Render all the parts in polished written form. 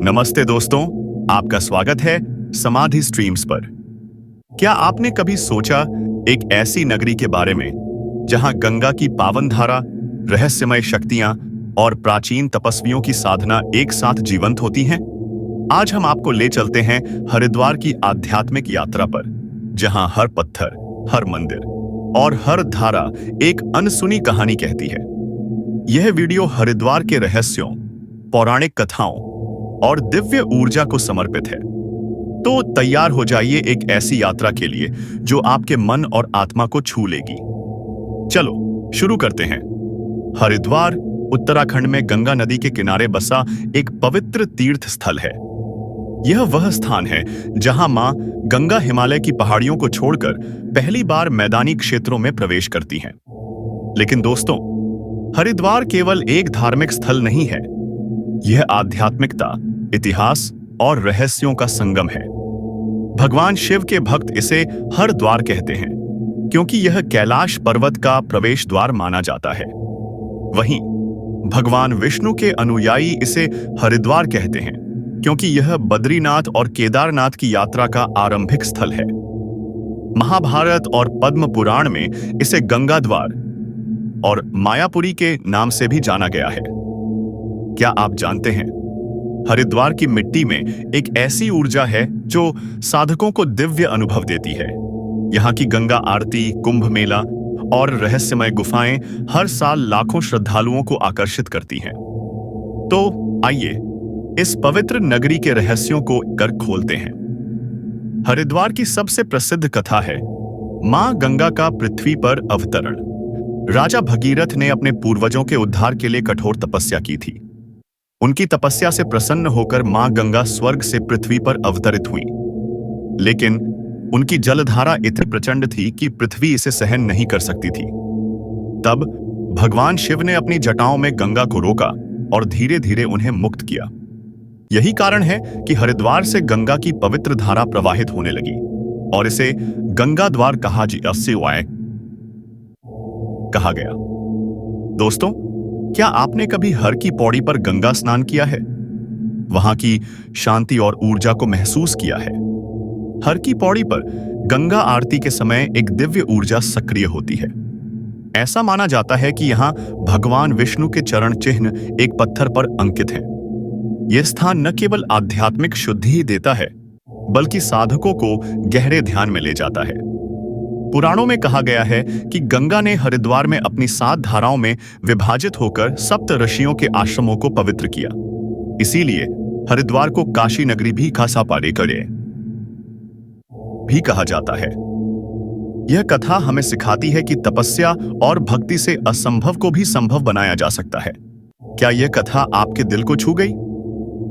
नमस्ते दोस्तों, आपका स्वागत है समाधि स्ट्रीम्स पर। क्या आपने कभी सोचा एक ऐसी नगरी के बारे में जहां गंगा की पावन धारा, रहस्यमय शक्तियां और प्राचीन तपस्वियों की साधना एक साथ जीवंत होती हैं? आज हम आपको ले चलते हैं हरिद्वार की आध्यात्मिक यात्रा पर, जहां हर पत्थर, हर मंदिर और हर धारा एक अनसुनी कहानी कहती है। यह वीडियो हरिद्वार के रहस्यों, पौराणिक कथाओं और दिव्य ऊर्जा को समर्पित है। तो तैयार हो जाइए एक ऐसी यात्रा के लिए जो आपके मन और आत्मा को छू लेगी। चलो शुरू करते हैं। हरिद्वार उत्तराखंड में गंगा नदी के किनारे बसा एक पवित्र तीर्थ स्थल है। यह वह स्थान है जहां मां गंगा हिमालय की पहाड़ियों को छोड़कर पहली बार मैदानी क्षेत्रों में प्रवेश करती हैं। लेकिन दोस्तों, हरिद्वार केवल एक धार्मिक स्थल नहीं है, यह आध्यात्मिकता, इतिहास और रहस्यों का संगम है। भगवान शिव के भक्त इसे हरद्वार कहते हैं क्योंकि यह कैलाश पर्वत का प्रवेश द्वार माना जाता है। वहीं भगवान विष्णु के अनुयायी इसे हरिद्वार कहते हैं क्योंकि यह बद्रीनाथ और केदारनाथ की यात्रा का आरंभिक स्थल है। महाभारत और पद्म पुराण में इसे गंगा द्वार और मायापुरी के नाम से भी जाना गया है। क्या आप जानते हैं, हरिद्वार की मिट्टी में एक ऐसी ऊर्जा है जो साधकों को दिव्य अनुभव देती है। यहाँ की गंगा आरती, कुंभ मेला और रहस्यमय गुफाएं हर साल लाखों श्रद्धालुओं को आकर्षित करती हैं। तो आइए इस पवित्र नगरी के रहस्यों को कर खोलते हैं। हरिद्वार की सबसे प्रसिद्ध कथा है मां गंगा का पृथ्वी पर अवतरण। राजा भगीरथ ने अपने पूर्वजों के उद्धार के लिए कठोर तपस्या की थी। उनकी तपस्या से प्रसन्न होकर मां गंगा स्वर्ग से पृथ्वी पर अवतरित हुई, लेकिन उनकी जलधारा इतनी प्रचंड थी कि पृथ्वी इसे सहन नहीं कर सकती थी। तब भगवान शिव ने अपनी जटाओं में गंगा को रोका और धीरे धीरे उन्हें मुक्त किया। यही कारण है कि हरिद्वार से गंगा की पवित्र धारा प्रवाहित होने लगी और इसे गंगा द्वार कहा गया। दोस्तों, क्या आपने कभी हर की पौड़ी पर गंगा स्नान किया है? वहां की शांति और ऊर्जा को महसूस किया है? हर की पौड़ी पर गंगा आरती के समय एक दिव्य ऊर्जा सक्रिय होती है। ऐसा माना जाता है कि यहाँ भगवान विष्णु के चरण चिन्ह एक पत्थर पर अंकित हैं। यह स्थान न केवल आध्यात्मिक शुद्धि ही देता है, बल्कि साधकों को गहरे ध्यान में ले जाता है। पुराणों में कहा गया है कि गंगा ने हरिद्वार में अपनी 7 धाराओं में विभाजित होकर सप्त ऋषियों के आश्रमों को पवित्र किया। इसीलिए हरिद्वार को काशी नगरी भी कहा जाता है। यह कथा हमें सिखाती है कि तपस्या और भक्ति से असंभव को भी संभव बनाया जा सकता है। क्या यह कथा आपके दिल को छू गई?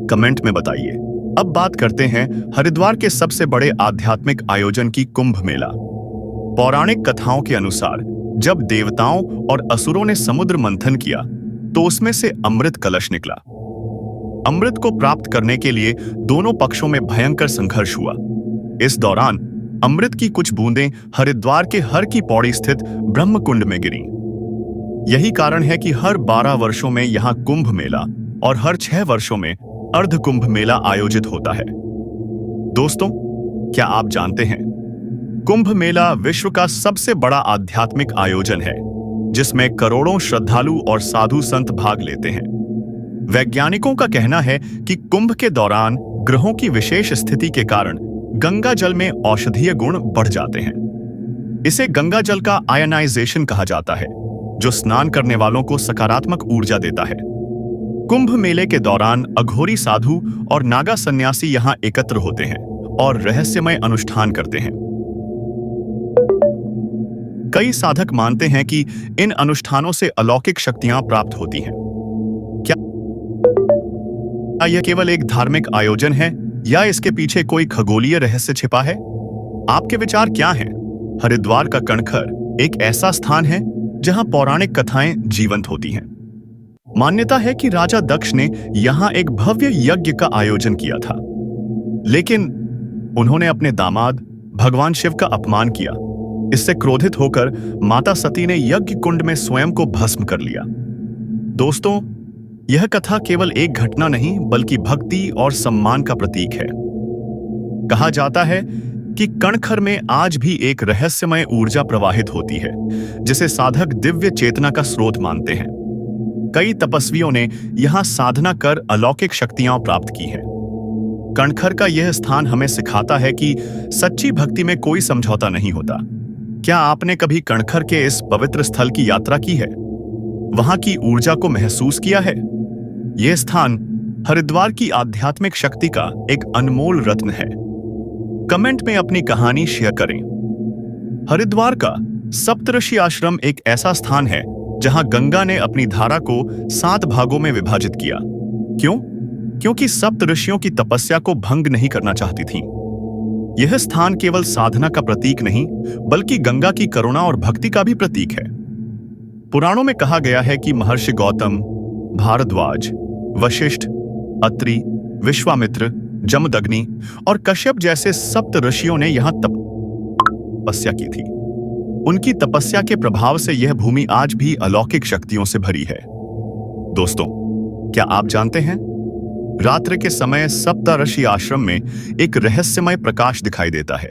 कमेंट में बताइए। अब बात करते हैं हरिद्वार के सबसे बड़े आध्यात्मिक आयोजन की, कुंभ मेला। पौराणिक कथाओं के अनुसार जब देवताओं और असुरों ने समुद्र मंथन किया तो उसमें से अमृत कलश निकला। अमृत को प्राप्त करने के लिए दोनों पक्षों में भयंकर संघर्ष हुआ। इस दौरान अमृत की कुछ बूंदें हरिद्वार के हर की पौड़ी स्थित ब्रह्मकुंड में गिरीं। यही कारण है कि हर 12 वर्षों में यहाँ कुंभ मेला और हर 6 वर्षों में अर्ध कुंभ मेला आयोजित होता है। दोस्तों, क्या आप जानते हैं, कुंभ मेला विश्व का सबसे बड़ा आध्यात्मिक आयोजन है जिसमें करोड़ों श्रद्धालु और साधु संत भाग लेते हैं। वैज्ञानिकों का कहना है कि कुंभ के दौरान ग्रहों की विशेष स्थिति के कारण गंगा जल में औषधीय गुण बढ़ जाते हैं। इसे गंगा जल का आयनाइजेशन कहा जाता है, जो स्नान करने वालों को सकारात्मक ऊर्जा देता है। कुंभ मेले के दौरान अघोरी साधु और नागा सन्यासी यहां एकत्र होते हैं और रहस्यमय अनुष्ठान करते हैं। कई साधक मानते हैं कि इन अनुष्ठानों से अलौकिक शक्तियां प्राप्त होती हैं। क्या यह केवल एक धार्मिक आयोजन है या इसके पीछे कोई खगोलीय रहस्य छिपा है? आपके विचार क्या हैं? हरिद्वार का कणखर एक ऐसा स्थान है जहां पौराणिक कथाएं जीवंत होती हैं। मान्यता है कि राजा दक्ष ने यहां एक भव्य यज्ञ का आयोजन किया था, लेकिन उन्होंने अपने दामाद भगवान शिव का अपमान किया। इससे क्रोधित होकर माता सती ने यज्ञ कुंड में स्वयं को भस्म कर लिया। दोस्तों, यह कथा केवल एक घटना नहीं बल्कि भक्ति और सम्मान का प्रतीक है। कहा जाता है कि कणखर में आज भी एक रहस्यमय ऊर्जा प्रवाहित होती है, जिसे साधक दिव्य चेतना का स्रोत मानते हैं। कई तपस्वियों ने यहां साधना कर अलौकिक शक्तियां प्राप्त की हैं। कणखर का यह स्थान हमें सिखाता है कि सच्ची भक्ति में कोई समझौता नहीं होता। क्या आपने कभी कणखर के इस पवित्र स्थल की यात्रा की है? वहां की ऊर्जा को महसूस किया है? यह स्थान हरिद्वार की आध्यात्मिक शक्ति का एक अनमोल रत्न है। कमेंट में अपनी कहानी शेयर करें। हरिद्वार का सप्तऋषि आश्रम एक ऐसा स्थान है जहां गंगा ने अपनी धारा को 7 भागों में विभाजित किया। क्यों? क्योंकि सप्त ऋषियों की तपस्या को भंग नहीं करना चाहती थीं। यह स्थान केवल साधना का प्रतीक नहीं, बल्कि गंगा की करुणा और भक्ति का भी प्रतीक है। पुराणों में कहा गया है कि महर्षि गौतम, भारद्वाज, वशिष्ठ, अत्रि, विश्वामित्र, जमदग्नि और कश्यप जैसे सप्त ऋषियों ने यहां तपस्या की थी। उनकी तपस्या के प्रभाव से यह भूमि आज भी अलौकिक शक्तियों से भरी है। दोस्तों, क्या आप जानते हैं, रात्रि के समय सप्तऋषि आश्रम में एक रहस्यमय प्रकाश दिखाई देता है,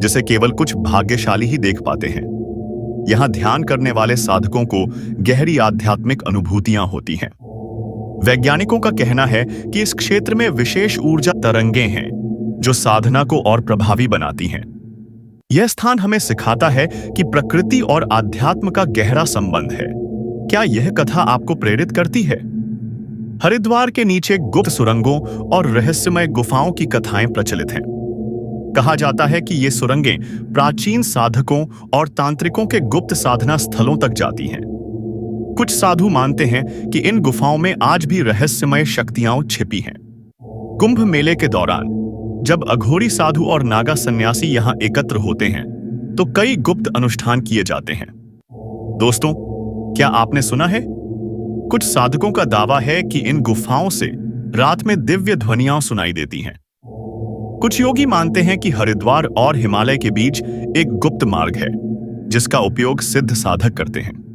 जिसे केवल कुछ भाग्यशाली ही देख पाते हैं। यहां ध्यान करने वाले साधकों को गहरी आध्यात्मिक अनुभूतियां होती हैं। वैज्ञानिकों का कहना है कि इस क्षेत्र में विशेष ऊर्जा तरंगें हैं, जो साधना को और प्रभावी बनाती हैं। यह स्थान हमें सिखाता है कि प्रकृति और आध्यात्म का गहरा संबंध है। क्या यह कथा आपको प्रेरित करती है? हरिद्वार के नीचे गुप्त सुरंगों और रहस्यमय गुफाओं की कथाएं प्रचलित हैं। कहा जाता है कि ये सुरंगें प्राचीन साधकों और तांत्रिकों के गुप्त साधना स्थलों तक जाती हैं। कुछ साधु मानते हैं कि इन गुफाओं में आज भी रहस्यमय शक्तियां छिपी हैं। कुंभ मेले के दौरान जब अघोरी साधु और नागा सन्यासी यहां एकत्र होते हैं, तो कई गुप्त अनुष्ठान किए जाते हैं। दोस्तों, क्या आपने सुना है? कुछ साधकों का दावा है कि इन गुफाओं से रात में दिव्य ध्वनियां सुनाई देती हैं। कुछ योगी मानते हैं कि हरिद्वार और हिमालय के बीच एक गुप्त मार्ग है, जिसका उपयोग सिद्ध साधक करते हैं।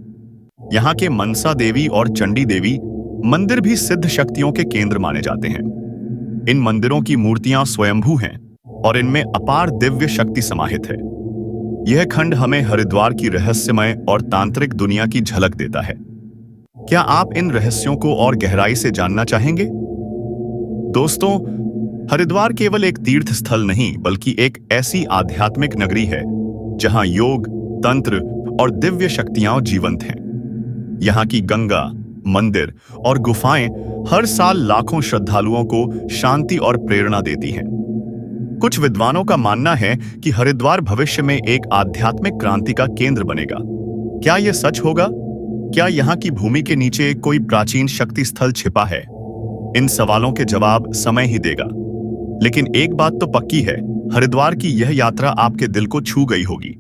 यहाँ के मनसा देवी और चंडी देवी मंदिर भी सिद्ध शक्तियों के केंद्र माने जाते हैं। इन मंदिरों की मूर्तियां स्वयंभू हैं और इनमें अपार दिव्य शक्ति समाहित है। यह खंड हमें हरिद्वार की रहस्यमय और तांत्रिक दुनिया की झलक देता है। क्या आप इन रहस्यों को और गहराई से जानना चाहेंगे? दोस्तों, हरिद्वार केवल एक तीर्थ स्थल नहीं, बल्कि एक ऐसी आध्यात्मिक नगरी है जहां योग, तंत्र और दिव्य शक्तियां जीवंत हैं। यहाँ की गंगा, मंदिर और गुफाएं हर साल लाखों श्रद्धालुओं को शांति और प्रेरणा देती हैं। कुछ विद्वानों का मानना है कि हरिद्वार भविष्य में एक आध्यात्मिक क्रांति का केंद्र बनेगा। क्या यह सच होगा? क्या यहाँ की भूमि के नीचे कोई प्राचीन शक्ति स्थल छिपा है? इन सवालों के जवाब समय ही देगा। लेकिन एक बात तो पक्की है, हरिद्वार की यह यात्रा आपके दिल को छू गई होगी।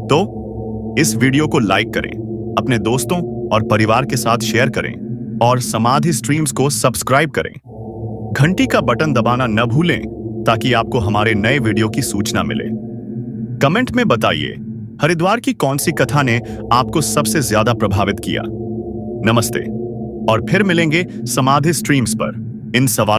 तो इस वीडियो को लाइक करें, अपने दोस्तों और परिवार के साथ शेयर करें और समाधि स्ट्रीम्स को सब्सक्राइब करें। घंटी का बटन दबाना न भूलें ताकि आपको हमारे नए वीडियो की सूचना मिले। कमेंट में बताइए, हरिद्वार की कौन सी कथा ने आपको सबसे ज्यादा प्रभावित किया। नमस्ते, और फिर मिलेंगे समाधि स्ट्रीम्स पर इन सवाल